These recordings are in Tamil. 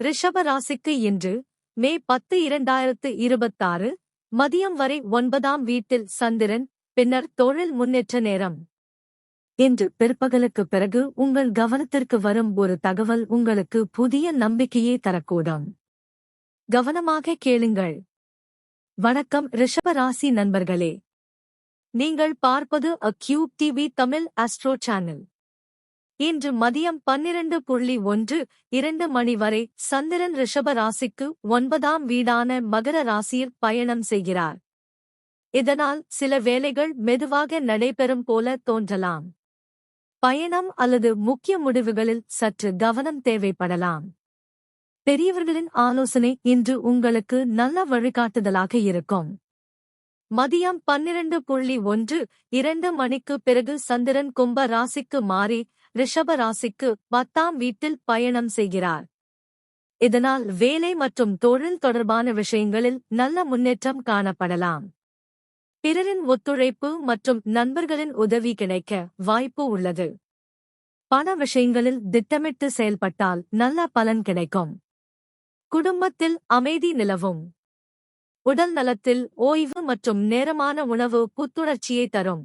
ரிஷப ராசிக்கு இன்று மே 10 2026 மதியம் வரை 9ஆம் வீட்டில் சந்திரன், பின்னர் தொழில் முன்னேற்ற நேரம். இன்று பிற்பகலுக்கு பிறகு உங்கள் கவனத்திற்கு வரும் ஒரு தகவல் உங்களுக்கு புதிய நம்பிக்கையை தரக்கூடும். கவனமாக கேளுங்கள். வணக்கம் ரிஷப ராசி நண்பர்களே. நீங்கள் பார்ப்பது அ cube TV Tamil astro channel. இன்று மதியம் 12:12 மணி வரை சந்திரன் ரிஷப ராசிக்கு 9ஆம் வீடான மகர ராசியில் பயணம் செய்கிறார். இதனால் சில வேலைகள் மெதுவாக நடைபெறும் போல தோன்றலாம். பயணம் அல்லது முக்கிய முடிவுகளில் சற்று கவனம் தேவைப்படலாம். பெரியவர்களின் ஆலோசனை இன்று உங்களுக்கு நல்ல வழிகாட்டுதலாக இருக்கும். மதியம் 12:12 மணிக்கு பிறகு சந்திரன் கும்ப ராசிக்கு மாறி ரிஷப ராசிக்கு 10ஆம் வீட்டில் பயணம் செய்கிறார். இதனால் வேலை மற்றும் தொழில் தொடர்பான விஷயங்களில் நல்ல முன்னேற்றம் காணப்படலாம். பிறரின் ஒத்துழைப்பு மற்றும் நண்பர்களின் உதவி கிடைக்க வாய்ப்பு உள்ளது. பண விஷயங்களில் திட்டமிட்டு செயல்பட்டால் நல்ல பலன் கிடைக்கும். குடும்பத்தில் அமைதி நிலவும். உடல் நலத்தில் ஓய்வு மற்றும் நேரமான உணவு புத்துணர்ச்சியை தரும்.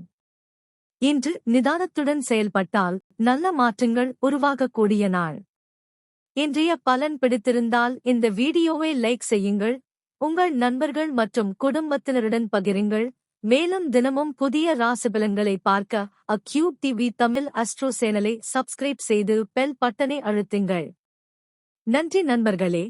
இன்று நிதானத்துடன் செயல்பட்டால் நல்ல மாற்றங்கள் உருவாகக்கூடிய நாள். இன்றைய பலன் பிடித்திருந்தால் இந்த வீடியோவை லைக் செய்யுங்கள், உங்கள் நண்பர்கள் மற்றும் குடும்பத்தினருடன் பகிருங்கள். மேலும் தினமும் புதிய ராசிபலன்களை பார்க்க அ கியூப் டிவி தமிழ் ஆஸ்ட்ரோ சேனலை சப்ஸ்கிரைப் செய்து பெல் பட்டனை அழுத்துங்கள். நன்றி நண்பர்களே.